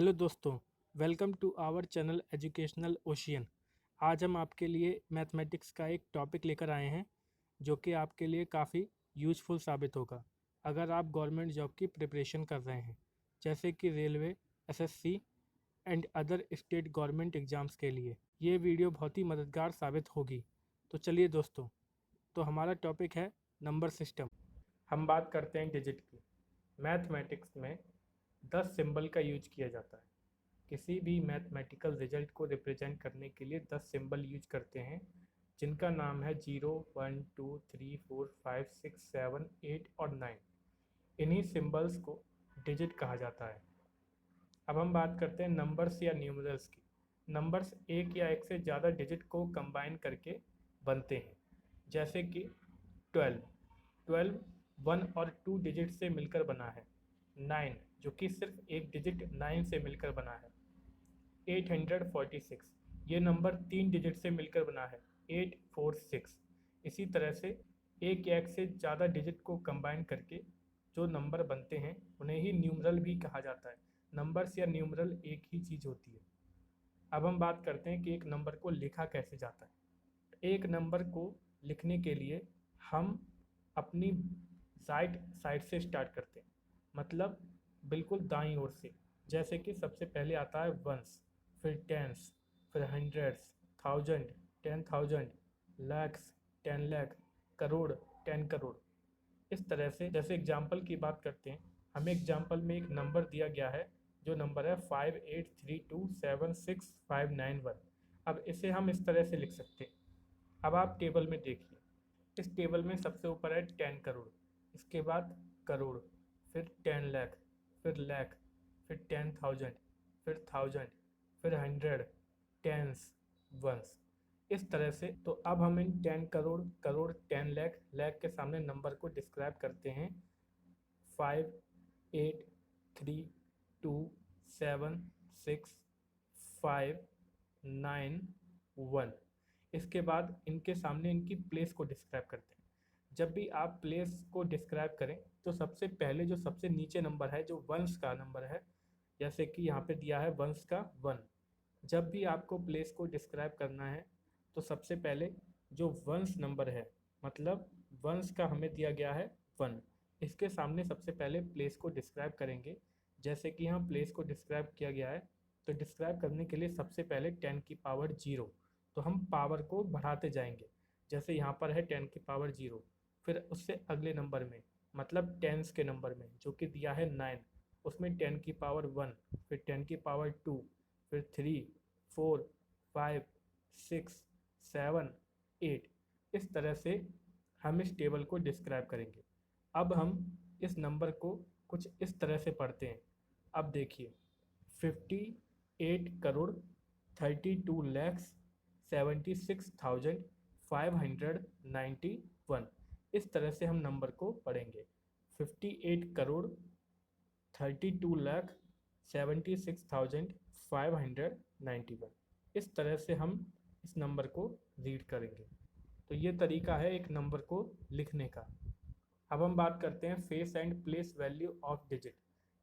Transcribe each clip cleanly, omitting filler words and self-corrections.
Hello दोस्तों, welcome to our channel educational ocean. आज हम आपके लिए मैथमेटिक्स का एक टॉपिक लेकर आए हैं जो कि आपके लिए काफ़ी यूजफुल साबित होगा अगर आप गवर्नमेंट जॉब की प्रिपरेशन कर रहे हैं, जैसे कि railway, SSC and other state government exams के लिए। ये वीडियो बहुत ही मददगार साबित होगी। तो चलिए दोस्तों, तो हमारा टॉपिक है नंबर सिस्टम। हम बात करते हैं डिजिट की। मैथमेटिक्स में 10 सिंबल का यूज किया जाता है। किसी भी मैथमेटिकल रिजल्ट को रिप्रेजेंट करने के लिए 10 सिंबल यूज करते हैं, जिनका नाम है 0, 1, 2, 3, 4, 5, 6, 7, 8 और 9। इन्हीं सिंबल्स को डिजिट कहा जाता है। अब हम बात करते हैं नंबर्स या न्यूमरल्स की। नंबर्स एक या एक से ज़्यादा डिजिट को कंबाइन करके बनते हैं, जैसे कि 12। 12 1 और 2 डिजिट से मिलकर बना है। 9 जो कि सिर्फ एक डिजिट 9 से मिलकर बना है। 846 ये नंबर 3 डिजिट से मिलकर बना है। 846। इसी तरह से एक या एक से ज़्यादा डिजिट को कंबाइन करके जो नंबर बनते हैं उन्हें ही न्यूमरल भी कहा जाता है। नंबर्स या न्यूमरल एक ही चीज़ होती है। अब हम बात करते हैं कि एक नंबर को लिखा कैसे जाता है। एक नंबर को लिखने के लिए हम अपनी साइड साइड से स्टार्ट करते हैं, मतलब बिल्कुल दाईं ओर से। जैसे कि सबसे पहले आता है वंस, फिर टेंस, फिर हंड्रेड्स, थाउजेंड, 10,000, लैक्स, 10 लाख, करोड़, 10 करोड़। इस तरह से जैसे एग्जाम्पल की बात करते हैं, हमें एग्जाम्पल में एक नंबर दिया गया है जो नंबर है 5832765591। अब इसे हम इस तरह से लिख सकते हैं। अब आप टेबल में देखिए, इस टेबल में सबसे ऊपर है 10 करोड़, इसके बाद करोड़, फिर 10 लाख, फिर लाख, फिर 10,000, फिर थाउजेंड, फिर हंड्रेड, टेंस, वंस। इस तरह से तो अब हम इन 10 करोड़, करोड़, 10 लाख, लाख के सामने नंबर को डिस्क्राइब करते हैं 5832765591। इसके बाद इनके सामने इनकी प्लेस को डिस्क्राइब करते हैं। जब भी आप प्लेस को डिस्क्राइब करें तो सबसे पहले जो सबसे नीचे नंबर है, जो वंस का नंबर है, जैसे कि यहाँ पे दिया है वंस का 1। जब भी आपको प्लेस को डिस्क्राइब करना है तो सबसे पहले जो वंस नंबर है, मतलब वंस का हमें दिया गया है 1, इसके सामने सबसे पहले प्लेस को डिस्क्राइब करेंगे। जैसे कि यहाँ प्लेस को डिस्क्राइब किया गया है, तो डिस्क्राइब करने के लिए सबसे पहले 10 की पावर 0, तो हम पावर को बढ़ाते जाएंगे। जैसे यहाँ पर है 10 की पावर 0, फिर उससे अगले नंबर में, मतलब टेंस के नंबर में जो कि दिया है 9, उसमें 10 की पावर 1, फिर 10 की पावर 2, फिर 3, 4, 5, 6, 7, 8। इस तरह से हम इस टेबल को डिस्क्राइब करेंगे। अब हम इस नंबर को कुछ इस तरह से पढ़ते हैं। अब देखिए, 58 करोड़ 32 लाख 76,591। इस तरह से हम नंबर को पढ़ेंगे। 58 करोड़ 32 लाख 76,591। इस तरह से हम इस नंबर को रीड करेंगे। तो ये तरीका है एक नंबर को लिखने का। अब हम बात करते हैं face and place value of digit.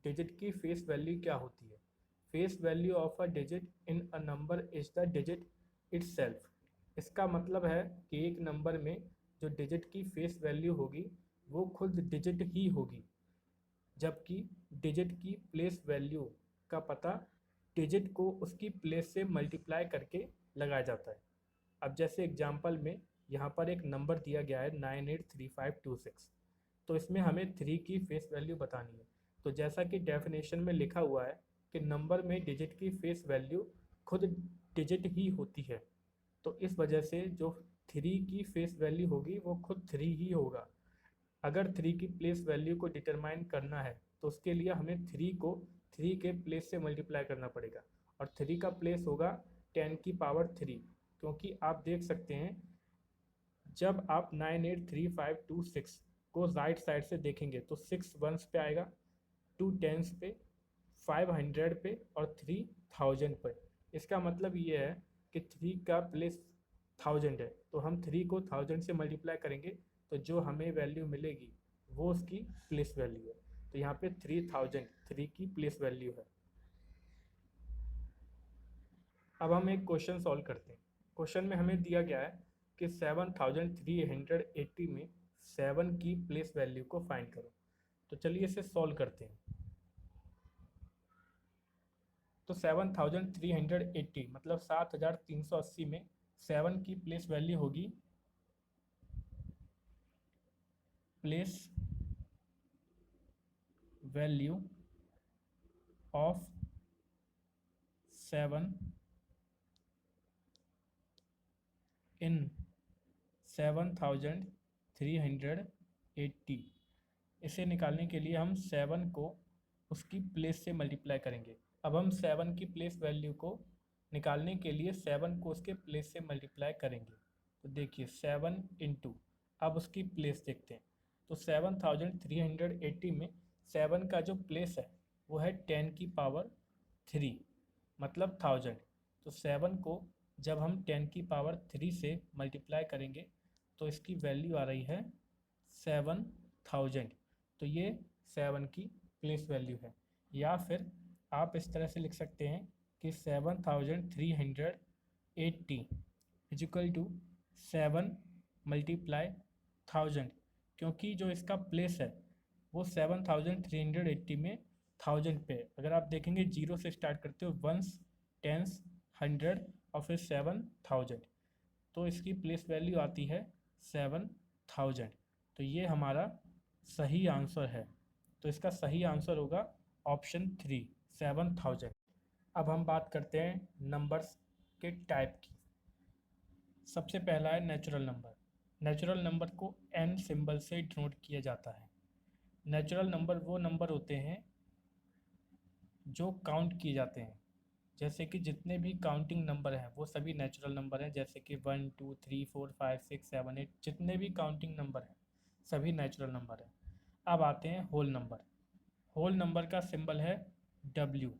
Digit की फेस वैल्यू क्या होती है? Face value of a digit in a number is the digit itself. इसका मतलब है कि एक नंबर में जो डिजिट की फेस वैल्यू होगी वो खुद डिजिट ही होगी, जबकि डिजिट की प्लेस वैल्यू का पता डिजिट को उसकी प्लेस से मल्टीप्लाई करके लगाया जाता है। अब जैसे एग्जाम्पल में यहाँ पर एक नंबर दिया गया है 983526, तो इसमें हमें 3 की फेस वैल्यू बतानी है। तो जैसा कि डेफिनेशन में लिखा हुआ है कि नंबर में डिजिट की फेस वैल्यू खुद डिजिट ही होती है, तो इस वजह से जो 3 की फेस वैल्यू होगी वो खुद 3 ही होगा। अगर 3 की प्लेस वैल्यू को डिटरमाइन करना है तो उसके लिए हमें 3 को 3 के प्लेस से मल्टीप्लाई करना पड़ेगा, और 3 का प्लेस होगा 10 की पावर 3, क्योंकि आप देख सकते हैं जब आप 983526 को राइट साइड से देखेंगे तो 6 वंस पे आएगा, 2 टेंस पे, 5 हंड्रेड पे और 3 थाउजेंड पे। इसका मतलब ये है कि 3 का प्लेस 1000 है, तो हम 3 को 1000 से मल्टीप्लाई करेंगे तो जो हमें वैल्यू मिलेगी वो उसकी प्लेस वैल्यू है। तो यहाँ पे 3000 3 की प्लेस वैल्यू है। अब हम एक क्वेश्चन सॉल्व करते हैं। क्वेश्चन में हमें दिया गया है कि 7380 में 7 की प्लेस वैल्यू को फाइंड करो। तो चलिए इसे सॉल्व करते हैं। तो 7380 मतलब 7380 में 7 की प्लेस वैल्यू होगी, प्लेस वैल्यू ऑफ 7 इन 7380। इसे निकालने के लिए हम 7 को उसकी प्लेस से मल्टीप्लाई करेंगे। अब हम 7 की प्लेस वैल्यू को निकालने के लिए 7 को उसके प्लेस से मल्टीप्लाई करेंगे। तो देखिए 7 इंटू, अब उसकी प्लेस देखते हैं। तो 7380 में 7 का जो प्लेस है वो है 10 की पावर 3 मतलब 1000। तो 7 को जब हम 10 की पावर 3 से मल्टीप्लाई करेंगे तो इसकी वैल्यू आ रही है 7000। तो ये 7 की प्लेस वैल्यू है। या फिर आप इस तरह से लिख सकते हैं कि 7380 इजिकल टू 7 मल्टीप्लाई 1000, क्योंकि जो इसका प्लेस है वो 7380 में 1000 पे। अगर आप देखेंगे जीरो से स्टार्ट करते हो, वंस, टेंस, 100 और फिर 7000, तो इसकी प्लेस वैल्यू आती है 7000। तो ये हमारा सही आंसर है। तो इसका सही आंसर होगा ऑप्शन 3, 7000। अब हम बात करते हैं नंबर्स के टाइप की। सबसे पहला है नेचुरल नंबर। नेचुरल नंबर को n सिंबल से डिनोट किया जाता है। नेचुरल नंबर वो नंबर होते हैं जो काउंट किए जाते हैं, जैसे कि जितने भी काउंटिंग नंबर हैं वो सभी नेचुरल नंबर हैं, जैसे कि 1 2 3 4 5 6 7 8, जितने भी काउंटिंग नंबर हैं सभी नेचुरल नंबर हैं। अब आते हैं होल नंबर। होल नंबर का सिंबल है W।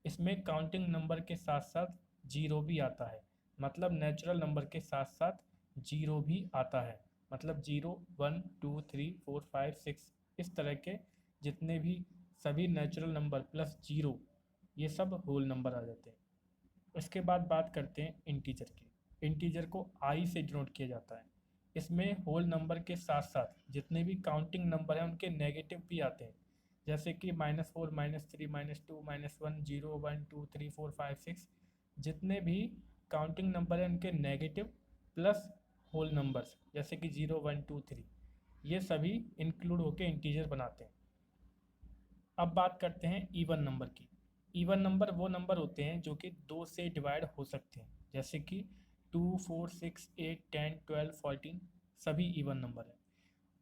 इसमें काउंटिंग नंबर के साथ साथ जीरो भी आता है, मतलब नेचुरल नंबर के साथ साथ जीरो भी आता है। मतलब 0 1 2 3 4 5 6 इस तरह के जितने भी सभी नेचुरल नंबर प्लस जीरो, ये सब होल नंबर आ जाते हैं। इसके बाद बात करते हैं इंटीजर की। इंटीजर को आई से डिनोट किया जाता है। इसमें होल नंबर के साथ साथ जितने भी काउंटिंग नंबर हैं उनके नेगेटिव भी आते हैं, जैसे कि -4 -3 -2 -1 0 1 2 3 4 5 6, जितने भी काउंटिंग नंबर हैं उनके नेगेटिव प्लस होल नंबर्स जैसे कि 0 1 2 3, ये सभी इंक्लूड होकर इंटीजर बनाते हैं। अब बात करते हैं इवन नंबर की। इवन नंबर वो नंबर होते हैं जो कि 2 से डिवाइड हो सकते हैं, जैसे कि 2 4 6 8 10 12 14 सभी इवन नंबर हैं।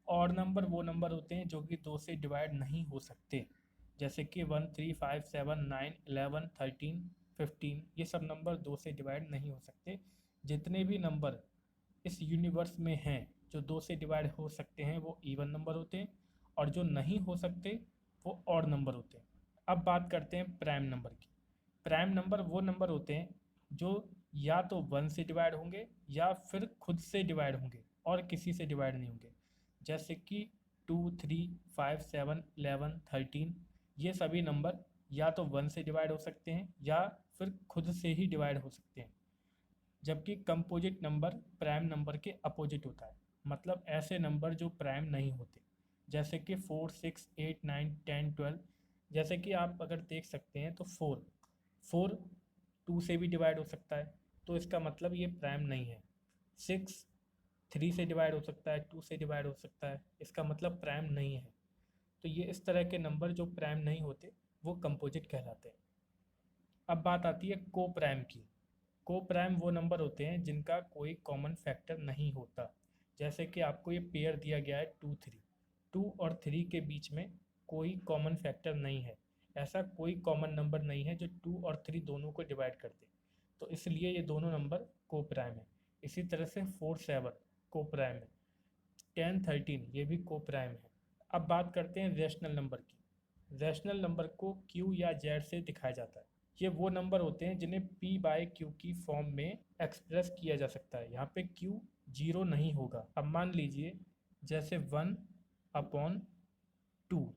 ऑड नंबर वो नंबर होते हैं जो कि 2 से डिवाइड नहीं हो सकते, जैसे कि 1 3 5 7 9 11 13 15, ये सब नंबर 2 से डिवाइड नहीं हो सकते। जितने भी नंबर इस यूनिवर्स में हैं जो 2 से डिवाइड हो सकते हैं वो इवन नंबर होते हैं, और जो नहीं हो सकते वो ऑड नंबर होते हैं। अब बात करते हैं प्राइम नंबर की। प्राइम नंबर वो नंबर होते हैं जो या तो 1 से डिवाइड होंगे या फिर खुद से डिवाइड होंगे और किसी से डिवाइड नहीं होंगे, जैसे कि 2 3 5 7 11 13, ये सभी नंबर या तो 1 से डिवाइड हो सकते हैं या फिर खुद से ही डिवाइड हो सकते हैं। जबकि कंपोजिट नंबर प्राइम नंबर के अपोजिट होता है, मतलब ऐसे नंबर जो प्राइम नहीं होते, जैसे कि 4 6 8 9 10 12। जैसे कि आप अगर देख सकते हैं तो 4 2 से भी डिवाइड हो सकता है, तो इसका मतलब ये प्राइम नहीं है। 6 3 से डिवाइड हो सकता है, 2 से डिवाइड हो सकता है, इसका मतलब प्राइम नहीं है। तो ये इस तरह के नंबर जो प्राइम नहीं होते वो कंपोजिट कहलाते हैं। अब बात आती है को प्राइम की। को प्राइम वो नंबर होते हैं जिनका कोई कॉमन फैक्टर नहीं होता, जैसे कि आपको ये पेयर दिया गया है 2 3, 2 और 3 के बीच में कोई कॉमन फैक्टर नहीं है। ऐसा कोई कॉमन नंबर नहीं है जो 2 और 3 दोनों को डिवाइड कर दे, तो इसलिए ये दोनों नंबर को प्राइम है। इसी तरह से 4 7 को प्राइम है, 10 13 ये भी को प्राइम है। अब बात करते हैं रैशनल नंबर की। रैशनल नंबर को क्यू या जेड से दिखाया जाता है। ये वो नंबर होते हैं जिन्हें p बाय क्यू की फॉर्म में एक्सप्रेस किया जा सकता है। यहाँ पे q जीरो नहीं होगा। अब मान लीजिए जैसे 1/2,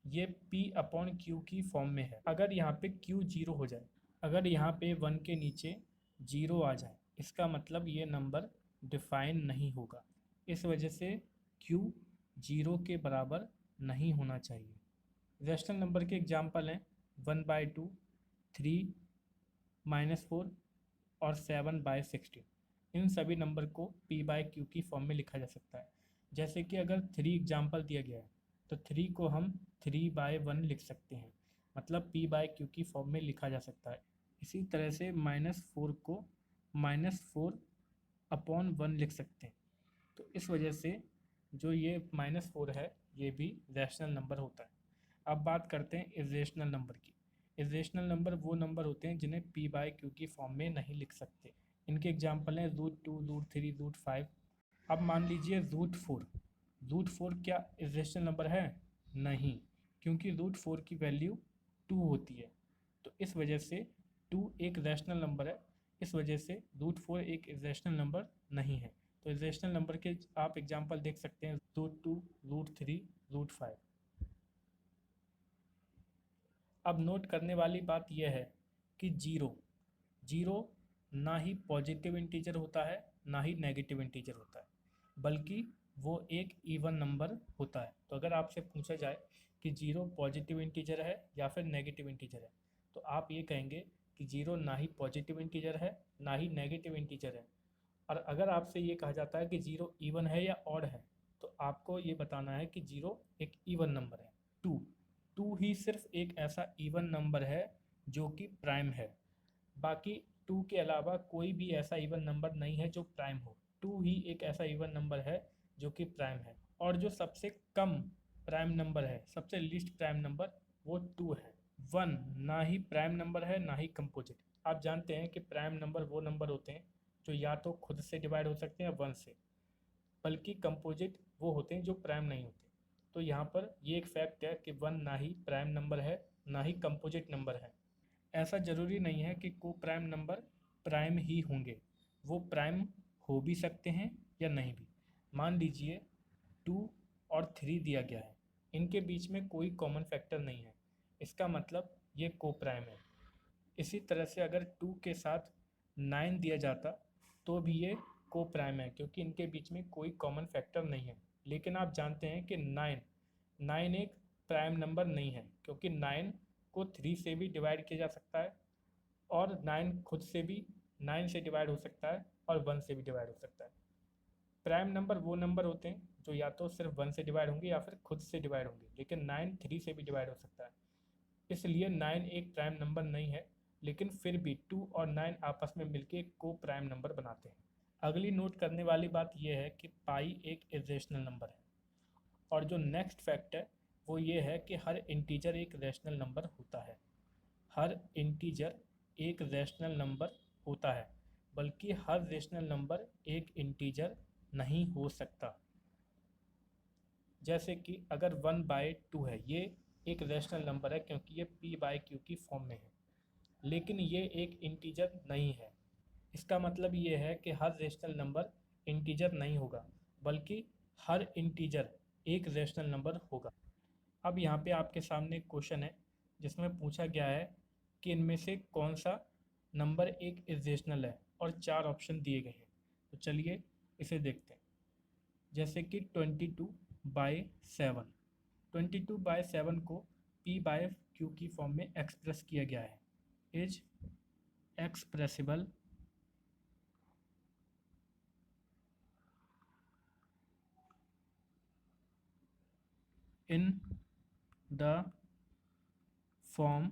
ये p/q की फॉर्म में है। अगर यहाँ पे q जीरो हो जाए, अगर यहाँ पे 1 के नीचे 0 आ जाए इसका मतलब ये नंबर डिफाइन नहीं होगा। इस वजह से Q 0 के बराबर नहीं होना चाहिए। रैशनल नंबर के एग्जाम्पल हैं 1/2, 3, -4 और 7/16। इन सभी नंबर को P/Q की फॉर्म में लिखा जा सकता है। जैसे कि अगर 3 एग्जाम्पल दिया गया है तो 3 को हम 3/1 लिख सकते हैं, मतलब P/Q की फॉर्म में लिखा जा सकता है। इसी तरह से -4 को -4/1 लिख सकते हैं। तो इस वजह से जो ये -4 है ये भी रैशनल नंबर होता है। अब बात करते हैं इर्रेशनल नंबर की। इर्रेशनल नंबर वो नंबर होते हैं जिन्हें P/Q की फॉर्म में नहीं लिख सकते। इनके एग्जाम्पल हैं √2, √3, √5। अब मान लीजिए √4। √4 क्या इर्रेशनल नंबर है? नहीं, क्योंकि √4 की वैल्यू 2 होती है। तो इस वजह से 2 एक रैशनल नंबर है, इस वजह से √4 एक इर्रेशनल नंबर नहीं है। तो इर्रेशनल नंबर के आप एग्जाम्पल देख सकते हैं √2, √3, √5। अब नोट करने वाली बात यह है कि जीरो ना ही पॉजिटिव इंटीजर होता है ना ही नेगेटिव इंटीजर होता है, बल्कि वो एक इवन नंबर होता है। तो अगर आपसे पूछा जाए कि जीरो पॉजिटिव इंटीजर है या फिर नेगेटिव इंटीजर है, तो आप ये कहेंगे कि जीरो ना ही पॉजिटिव इंटीजर है ना ही नेगेटिव इंटीजर है। और अगर आपसे ये कहा जाता है कि जीरो इवन है या ऑड है, तो आपको ये बताना है कि जीरो एक इवन नंबर है। टू टू ही सिर्फ एक ऐसा इवन नंबर है जो कि प्राइम है। बाकी टू के अलावा कोई भी ऐसा इवन नंबर नहीं है जो प्राइम हो। टू ही एक ऐसा इवन नंबर है जो कि प्राइम है। और जो सबसे कम प्राइम नंबर है, सबसे लीस्ट प्राइम नंबर, वो टू है। वन ना ही प्राइम नंबर है ना ही कंपोजिट। आप जानते हैं कि प्राइम नंबर वो नंबर होते हैं जो या तो खुद से डिवाइड हो सकते हैं वन से, बल्कि कंपोजिट वो होते हैं जो प्राइम नहीं होते। तो यहाँ पर ये एक फैक्ट है कि वन ना ही प्राइम नंबर है ना ही कंपोजिट नंबर है। ऐसा ज़रूरी नहीं है कि को प्राइम नंबर प्राइम ही होंगे, वो प्राइम हो भी सकते हैं या नहीं भी। मान लीजिए 2 और 3 दिया गया है, इनके बीच में कोई कॉमन फैक्टर नहीं है, इसका मतलब ये को प्राइम है। इसी तरह से अगर 2 के साथ 9 दिया जाता तो भी ये को प्राइम है, क्योंकि इनके बीच में कोई कॉमन फैक्टर नहीं है। लेकिन आप जानते हैं कि 9 एक प्राइम नंबर नहीं है, क्योंकि 9 को 3 से भी डिवाइड किया जा सकता है और 9 खुद से भी 9 से डिवाइड हो सकता है और 1 से भी डिवाइड हो सकता है। प्राइम नंबर वो नंबर होते हैं जो या तो सिर्फ 1 से डिवाइड होंगे या फिर खुद से डिवाइड होंगे, लेकिन 9 3 से भी डिवाइड हो सकता है। इसलिए 9 एक प्राइम नंबर नहीं है, लेकिन फिर भी 2 और 9 आपस में मिलकर एक को प्राइम नंबर बनाते हैं। अगली नोट करने वाली बात यह है कि पाई एक इरेशनल नंबर है। और जो नेक्स्ट फैक्ट है वो ये है कि हर इंटीजर एक रैशनल नंबर होता है। हर इंटीजर एक रैशनल नंबर होता है, बल्कि हर रैशनल नंबर एक इंटीजर नहीं हो सकता। जैसे कि अगर 1/2 है, ये एक रैशनल नंबर है क्योंकि ये P/Q की फॉर्म में है, लेकिन ये एक इंटीजर नहीं है। इसका मतलब ये है कि हर रैशनल नंबर इंटीजर नहीं होगा, बल्कि हर इंटीजर एक रैशनल नंबर होगा। अब यहाँ पे आपके सामने एक क्वेश्चन है जिसमें पूछा गया है कि इनमें से कौन सा नंबर एक इरेशनल है और 4 ऑप्शन दिए गए हैं। तो चलिए इसे देखते हैं। जैसे कि 22/7। 22/7 को P/Q की फॉर्म में एक्सप्रेस किया गया है। Is expressible in the form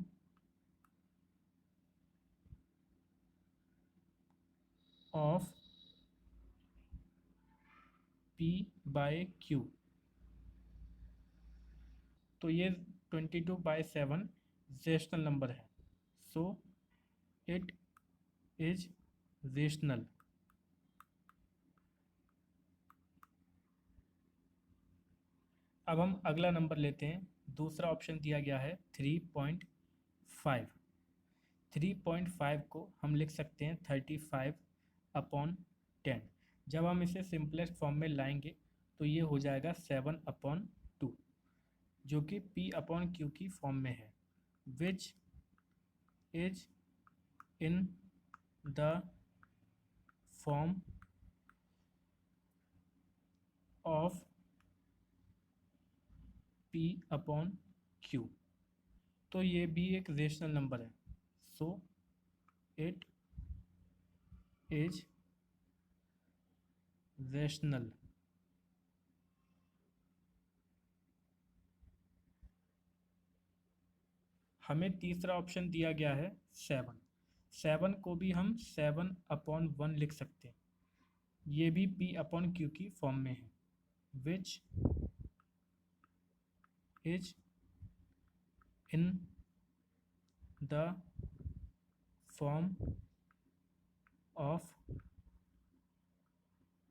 of P/Q। तो ये 22/7 रेशनल नंबर है, सो इट इज रेशनल। अब हम अगला नंबर लेते हैं। दूसरा ऑप्शन दिया गया है 3.5। 3.5 को हम लिख सकते हैं 35/10। जब हम इसे सिंपलेस्ट फॉर्म में लाएंगे तो ये हो जाएगा 7/2, जो कि P/Q की फॉर्म में है, which is in the form of P upon Q। तो ये भी एक रेशनल नंबर है, सो इट इज रेशनल। हमें तीसरा ऑप्शन दिया गया है 7। 7 को भी हम 7/1 लिख सकते हैं, ये भी P अपॉन Q की फॉर्म में है, which is in the form of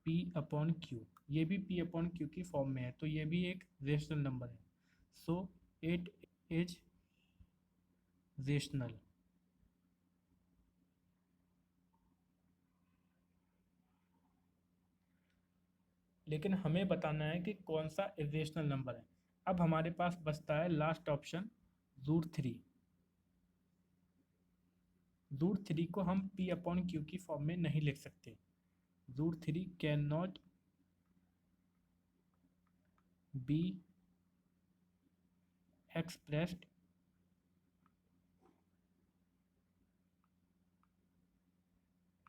P upon Q। ये भी P अपॉन Q की फॉर्म में है, तो ये भी एक रेशनल नंबर है, सो इट इज रेशनल। लेकिन हमें बताना है कि कौन सा इरेशनल नंबर है। अब हमारे पास बचता है लास्ट ऑप्शन √3। √3 को हम P अपॉन Q की फॉर्म में नहीं लिख सकते। √3 can not be expressed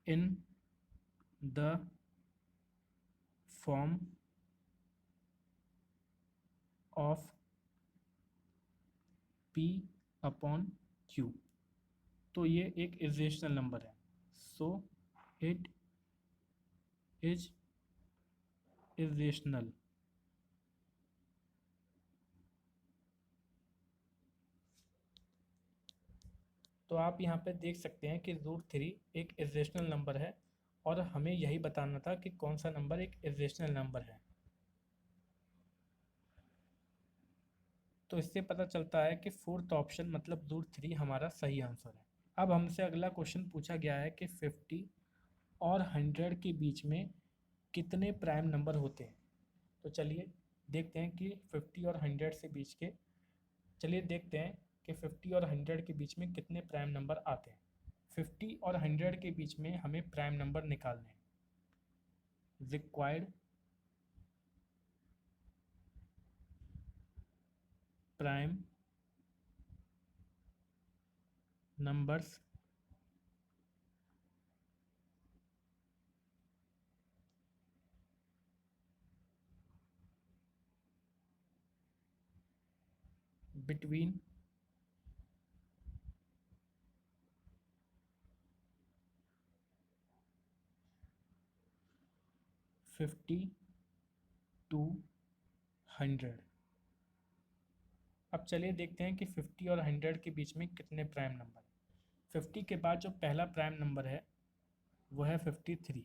in the form of P upon Q। तो ये एक इरेशनल नंबर है, सो इट इज इरेशनल। तो आप यहाँ पे देख सकते हैं कि √3 एक इरेशनल नंबर है और हमें यही बताना था कि कौन सा नंबर एक इरेशनल नंबर है। तो इससे पता चलता है कि फोर्थ ऑप्शन मतलब √3 हमारा सही आंसर है। अब हमसे अगला क्वेश्चन पूछा गया है कि 50 और 100 के बीच में कितने प्राइम नंबर होते हैं। तो चलिए देखते हैं कि 50 और 100 से बीच के चलिए देखते हैं कि 50 और 100 के बीच में कितने प्राइम नंबर आते हैं। 50 और 100 के बीच में हमें प्राइम नंबर निकालने हैं। Required prime numbers between 50 to 100। अब चलिए देखते हैं कि 50 और 100 के बीच में कितने प्राइम नंबर हैं। 50 के बाद जो पहला प्राइम नंबर है वो है 53।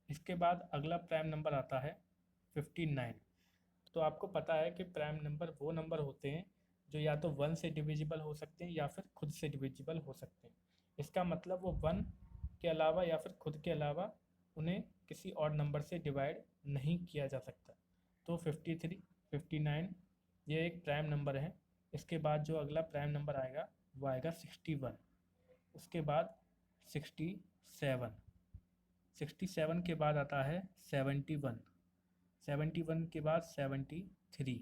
इसके बाद अगला प्राइम नंबर आता है 59। तो आपको पता है कि प्राइम नंबर वो नंबर होते हैं जो या तो 1 से डिविजिबल हो सकते हैं या फिर खुद से डिविजिबल हो सकते हैं। इसका मतलब वो 1 के अलावा या फिर खुद के अलावा उन्हें किसी और नंबर से डिवाइड नहीं किया जा सकता। तो 53, 59 ये एक प्राइम नंबर है। इसके बाद जो अगला प्राइम नंबर आएगा वो आएगा 61। उसके बाद 67। 67 के बाद आता है 71। 71 के बाद 73।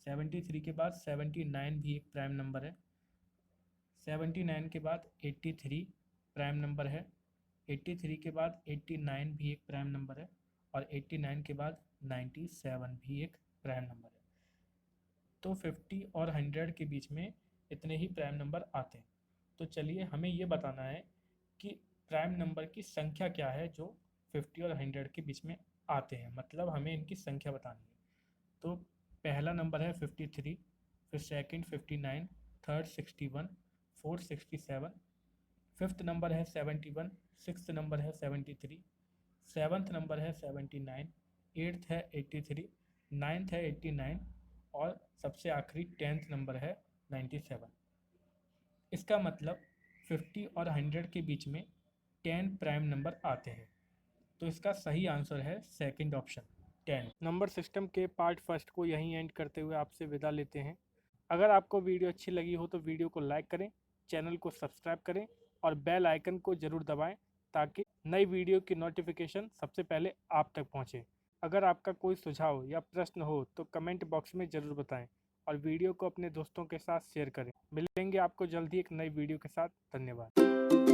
73 के बाद 79 भी एक प्राइम नंबर है। 79 के बाद 83 प्राइम नंबर है। 83 के बाद 89 भी एक प्राइम नंबर है और 89 के बाद 97 भी एक प्राइम नंबर है। तो 50 और 100 के बीच में इतने ही प्राइम नंबर आते हैं। तो चलिए हमें ये बताना है कि प्राइम नंबर की संख्या क्या है जो 50 और 100 के बीच में आते हैं, मतलब हमें इनकी संख्या बतानी है। तो पहला नंबर है 53, फिर second 59, third 61, fourth 67, fifth number है 71, सिक्स्थ नंबर है 73, सेवन्थ नंबर है 79, एट्थ है 83, नाइन्थ है 89 और सबसे आखिरी 10th नंबर है 97। इसका मतलब 50 और 100 के बीच में 10 प्राइम नंबर आते हैं। तो इसका सही आंसर है सेकंड ऑप्शन 10। नंबर सिस्टम के पार्ट फर्स्ट को यहीं एंड करते हुए आपसे विदा लेते हैं। अगर आपको वीडियो अच्छी लगी हो तो वीडियो को लाइक करें, चैनल को सब्सक्राइब करें और बेल आइकन को ज़रूर दबाएं ताकि नई वीडियो की नोटिफिकेशन सबसे पहले आप तक पहुंचे। अगर आपका कोई सुझाव या प्रश्न हो तो कमेंट बॉक्स में ज़रूर बताएं और वीडियो को अपने दोस्तों के साथ शेयर करें। मिलेंगे आपको जल्दी एक नई वीडियो के साथ। धन्यवाद।